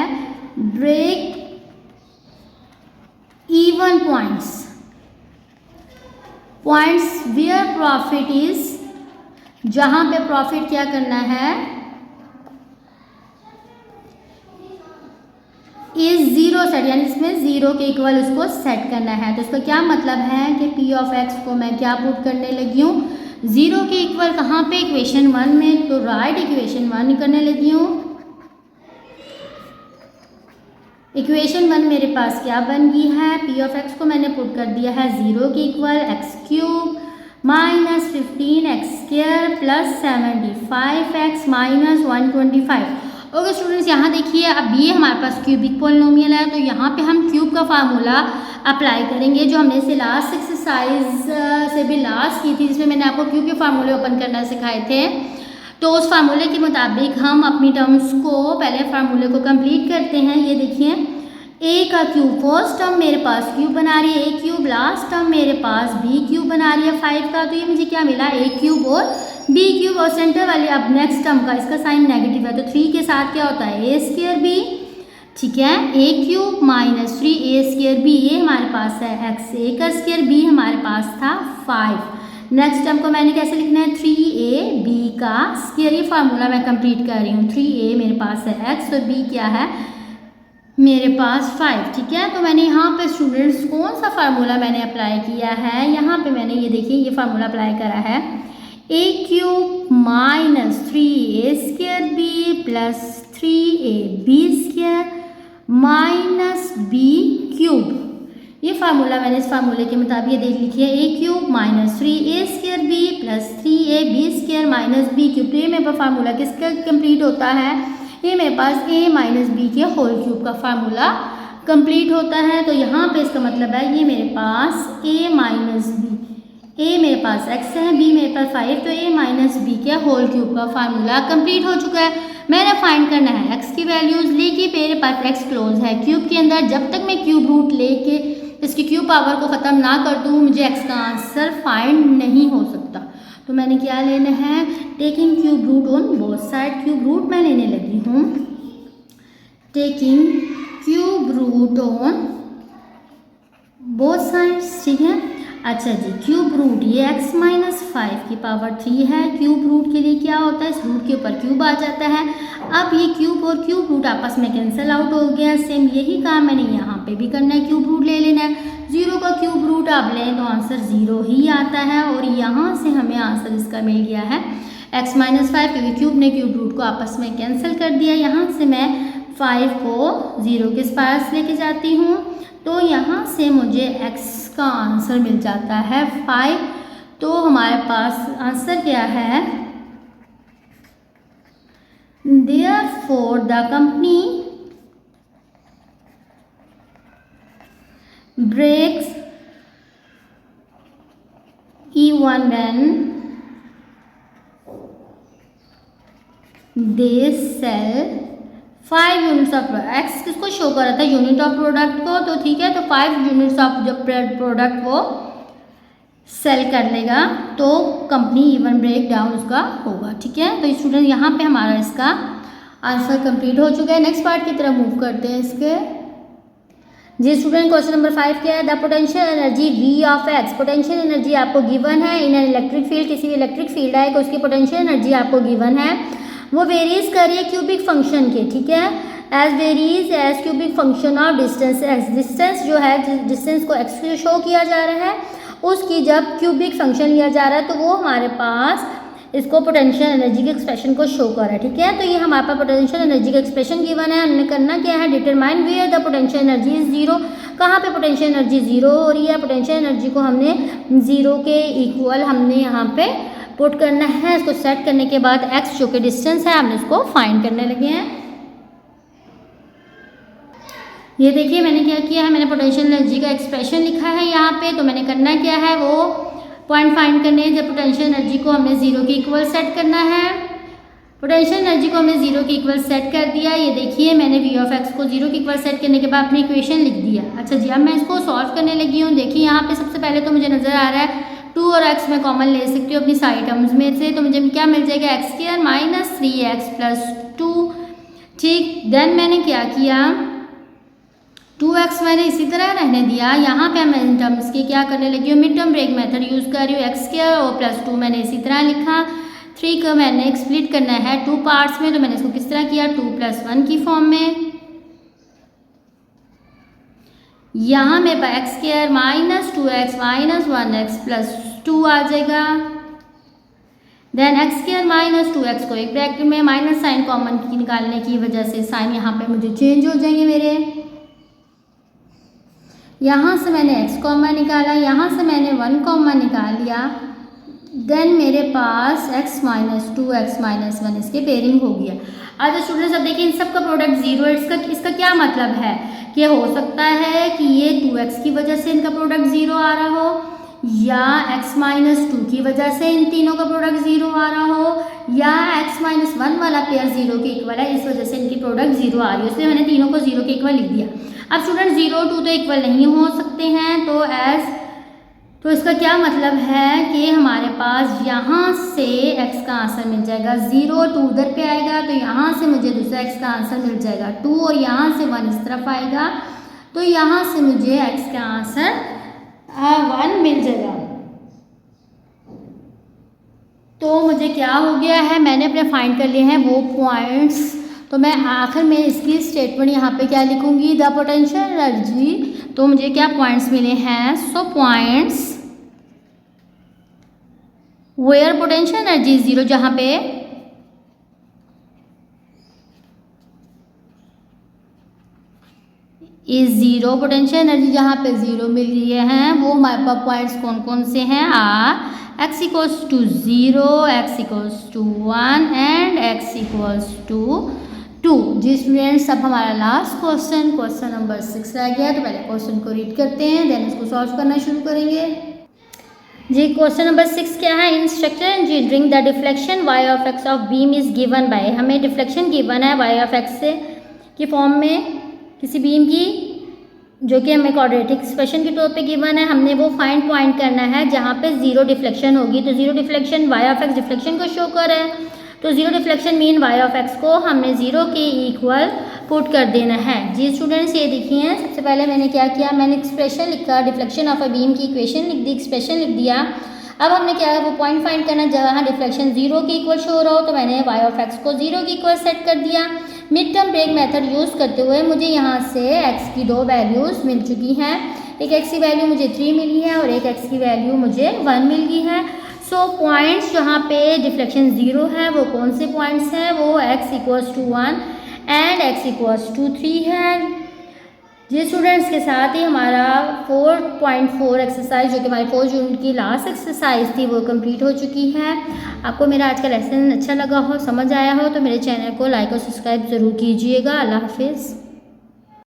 break even points where profit is, जहाँ पे प्रॉफिट क्या करना है इज जीरो सेट, यानी इसमें जीरो के इक्वल उसको सेट करना है। तो इसका क्या मतलब है कि पी ऑफ एक्स को मैं क्या पुट करने लगी हूँ, जीरो के इक्वल कहाँ पे, इक्वेशन 1 में, तो राइट इक्वेशन 1 करने लगी हूँ। इक्वेशन 1 मेरे पास क्या बन गई है, पी ऑफ एक्स को मैंने पुट कर दिया है जीरो के equal x cube minus 15x² plus 75x minus 125। Okay students, यहाँ देखिए अब ये हमारे पास क्यूबिक पॉलिनोमियल है, तो यहाँ पे हम क्यूब का फार्मूला अप्लाई करेंगे जो हमने इसे लास्ट एक्सरसाइज से भी लास्ट की थी, जिसमें मैंने आपको क्यूब के फार्मूले ओपन करना सिखाए थे। तो उस फार्मूले के मुताबिक हम अपनी टर्म्स को पहले फार्मूले को कंप्लीट करते हैं। ये देखिए ए का क्यूब, फर्स्ट टर्म मेरे पास क्यूब बना रही है ए क्यूब, लास्ट टर्म मेरे पास बी क्यूब बना रही है 5 का, तो ये मुझे क्या मिला ए क्यूब और बी क्यूब, और सेंटर वाले अब नेक्स्ट टर्म का इसका साइन नेगेटिव है, तो 3 के साथ क्या होता है ए स्क्वायर बी, ठीक है। A cube minus 3 a square B, ये हमारे पास है एक्स, ए का स्क्वायर बी हमारे पास था 5। नेक्स्ट टर्म को मैंने कैसे लिखना है 3a b का स्क्वायर, ये फार्मूला मैं कंप्लीट कर रही हूँ। 3a मेरे पास है x और b क्या है मेरे पास 5, ठीक है। तो मैंने यहाँ पे स्टूडेंट्स कौन सा फार्मूला मैंने अप्लाई किया है, यहाँ पे मैंने ये देखिए ये फार्मूला अप्लाई करा है A cube minus 3a square B plus 3ab square minus b cube, ये फार्मूला मैंने इस फार्मूले के मुताबिक ये देख लिखिए A cube minus 3a square B plus 3ab square minus b cube. तो ये मेरे पास फार्मूला किसका कंप्लीट होता है, ये मेरे पास a माइनस बी के होल क्यूब का फार्मूला कंप्लीट होता है। तो यहाँ पे इसका मतलब है ये मेरे पास a माइनस बी, a मेरे पास x है, b मेरे पास 5, तो a माइनस बी के होल क्यूब का फार्मूला कंप्लीट हो चुका है। मैंने फाइंड करना है x की वैल्यूज़, लेके मेरे पास x क्लोज है क्यूब के अंदर, जब तक मैं क्यूब रूट लेके इसकी क्यूब पावर को ख़त्म ना कर दूँ मुझे x का आंसर फाइंड नहीं हो सकता। तो मैंने क्या लेना है, taking cube root on both sides, cube root मैं लेने लगी हूँ, taking cube root on both sides, ठीक है। अच्छा जी, क्यूब रूट ये x माइनस 5 की पावर 3 है, क्यूब रूट के लिए क्या होता है इस रूट के ऊपर क्यूब आ जाता है। अब ये क्यूब और क्यूब रूट आपस में कैंसिल आउट हो गया, सेम यही काम मैंने यहाँ पे भी करना है, क्यूब रूट ले लेना है, 0 का क्यूब रूट आप लें तो आंसर 0 ही आता है, और यहाँ से हमें आंसर इसका मिल गया है x माइनस 5, क्योंकि क्यूब ने क्यूब रूट को आपस में कैंसिल कर दिया। यहाँ से मैं 5 को 0 के पास लेके जाती हूँ, तो यहाँ से मुझे x का आंसर मिल जाता है 5। तो हमारे पास आंसर क्या है, therefore the company breaks even when they sell 5 units of x किसको शो कर रहा था, यूनिट ऑफ प्रोडक्ट को, तो ठीक है। तो 5 यूनिट्स ऑफ जब प्रोडक्ट वो सेल कर लेगा तो कंपनी इवन ब्रेक डाउन उसका होगा, ठीक है। तो स्टूडेंट यहाँ पे हमारा इसका आंसर कंप्लीट हो चुका है। नेक्स्ट पार्ट की तरफ मूव करते हैं इसके। जी स्टूडेंट, क्वेश्चन नंबर 5 क्या है, the potential energy V of x, potential energy आपको गिवन है इन एन इलेक्ट्रिक फील्ड, किसी भी इलेक्ट्रिक फील्ड है उसकी पोटेंशियल एनर्जी आपको गिवन है, वो वेरीज कर रही है क्यूबिक फंक्शन के, ठीक है, as varies as cubic function of distance x, distance जो है डिस्टेंस को एक्स से शो किया जा रहा है, उसकी जब क्यूबिक फंक्शन लिया जा रहा है तो वो हमारे पास इसको पोटेंशियल एनर्जी के एक्सप्रेशन को शो कर रहा है, ठीक है। तो ये हमारे पास पोटेंशियल एनर्जी का एक्सप्रेशन गिवन है, हमने करना क्या है, determine where the potential energy is 0, कहाँ पे पोटेंशियल एनर्जी 0 हो रही है, पोटेंशियल एनर्जी को हमने 0 के इक्वल हमने यहाँ पे पुट करना है। इसको सेट करने के बाद x जो कि डिस्टेंस है हमने इसको फाइंड करने लगे हैं। ये देखिए मैंने क्या किया है, मैंने पोटेंशियल एनर्जी का एक्सप्रेशन लिखा है यहाँ पे। तो मैंने करना क्या है, वो पॉइंट फाइंड करने हैं जब पोटेंशियल एनर्जी को हमने 0 के इक्वल सेट करना है। पोटेंशियल एनर्जी को हमने जीरो के इक्वल सेट कर दिया। ये देखिए मैंने वी ऑफ एक्स को जीरो के इक्वल सेट करने के बाद अपनी इक्वेशन लिख दिया। अच्छा जी, अब मैं इसको सॉल्व करने लगी हूँ। देखिए यहाँ पे सबसे पहले तो मुझे नज़र आ रहा है 2 और x मैं कॉमन ले सकती हूँ अपनी सारी टर्म्स में से, तो मुझे क्या मिल जाएगा x square minus 3x plus 2। ठीक, देन मैंने क्या किया 2x मैंने इसी तरह रहने दिया। यहाँ पे मैं इन टर्म्स के क्या करने लगी हूँ, mid term break method use कर रही हूँ। एक्स स्क्वायर और प्लस 2 मैंने इसी तरह लिखा। 3 को मैंने स्प्लिट करना है 2 पार्ट्स में, तो मैंने इसको किस तरह किया 2 + 1 की फॉर्म में। यहाँ मेरे पास X square minus 2x minus 1x plus 2 आ जाएगा। Then x square minus 2x को एक ब्रैकेट में माइनस साइन कॉमन की निकालने की वजह से साइन यहाँ पे मुझे चेंज हो जाएंगे मेरे। यहाँ से मैंने x कॉमन निकाला, यहाँ से मैंने 1 कॉमन निकाल लिया। देन मेरे पास x माइनस 2x माइनस 1 इसके पेयरिंग हो गया। अच्छा स्टूडेंट्स, अब देखिए इन सब का प्रोडक्ट जीरो है। इसका क्या मतलब है कि हो सकता है कि ये 2x की वजह से इनका प्रोडक्ट जीरो आ रहा हो, या x माइनस 2 की वजह से इन तीनों का प्रोडक्ट जीरो आ रहा हो, या x माइनस 1 वाला पेयर जीरो के इक्वल है, इस वजह से इनकी प्रोडक्ट जीरो आ रही है। इसलिए मैंने तीनों को जीरो के इक्वल लिख दिया। अब स्टूडेंट 0 2 तो इक्वल नहीं हो सकते हैं, तो इसका क्या मतलब है कि हमारे पास यहाँ से x का आंसर मिल जाएगा 0, 2 उधर पे आएगा तो यहाँ से मुझे दूसरा x का आंसर मिल जाएगा 2, और यहाँ से 1 इस तरफ आएगा तो यहाँ से मुझे x का आंसर 1 मिल जाएगा। तो मुझे क्या हो गया है, मैंने अपने फाइंड कर लिए हैं वो पॉइंट्स। तो मैं आखिर में इसकी स्टेटमेंट यहाँ पे क्या लिखूंगी, द पोटेंशियल एनर्जी। तो मुझे क्या पॉइंट्स मिले हैं, so points where potential energy is zero, जहाँ पे इज जीरो पोटेंशियल एनर्जी जहाँ पे जीरो मिल रही है, वो हमारे पास पॉइंट्स कौन कौन से हैं, x equals to 0, x equals to 1 and x equals to 2। जी स्टूडेंट्स, अब हमारा लास्ट क्वेश्चन नंबर 6 रह गया। तो पहले क्वेश्चन को रीड करते हैं, देन इसको सॉल्व करना शुरू करेंगे। जी क्वेश्चन नंबर 6 क्या है, इन structural engineering the deflection y ऑफ x of beam is given by, हमें डिफ्लेक्शन गिवन है y ऑफ x से की फॉर्म में किसी बीम की, जो कि हमें क्वाड्रेटिक एक्सप्रेशन के तौर पे गिवन है। हमने वो फाइंड पॉइंट करना है जहाँ पे जीरो डिफ्लेक्शन होगी। तो जीरो डिफ्लेक्शन y ऑफ x डिफ्लेक्शन को शो कर है, तो जीरो डिफ्लेक्शन मीन y ऑफ x को हमने जीरो के इक्वल पुट कर देना है। जी स्टूडेंट्स, ये देखिए सबसे पहले मैंने क्या किया, मैंने एक्सप्रेशन लिखा, डिफ्लेक्शन ऑफ अ बीम की इक्वेशन लिख दी, एक्सप्रेशन लिख दिया। अब हमने क्या है वो पॉइंट फाइंड करना जहाँ डिफ्लेक्शन जीरो के इक्वल शो हो रहा हो, तो मैंने y ऑफ x को जीरो के इक्वल सेट कर दिया। Mid term break method use करते हुए मुझे यहाँ से x की 2 वैल्यूज़ मिल चुकी हैं। एक x की वैल्यू मुझे 3 मिली है और एक x की वैल्यू मुझे 1 मिल गई है। सो पॉइंट्स जहाँ पे डिफ्लेक्शन जीरो है वो कौन से पॉइंट्स हैं, वो x equals to 1 and x equals to 3 है। जी स्टूडेंट्स, के साथ ही हमारा 4.4 एक्सरसाइज, जो कि हमारी 4 यूनिट की लास्ट एक्सरसाइज थी, वो कंप्लीट हो चुकी है। आपको मेरा आज का लेसन अच्छा लगा हो, समझ आया हो, तो मेरे चैनल को लाइक और सब्सक्राइब ज़रूर कीजिएगा। अल्लाह हाफिज़।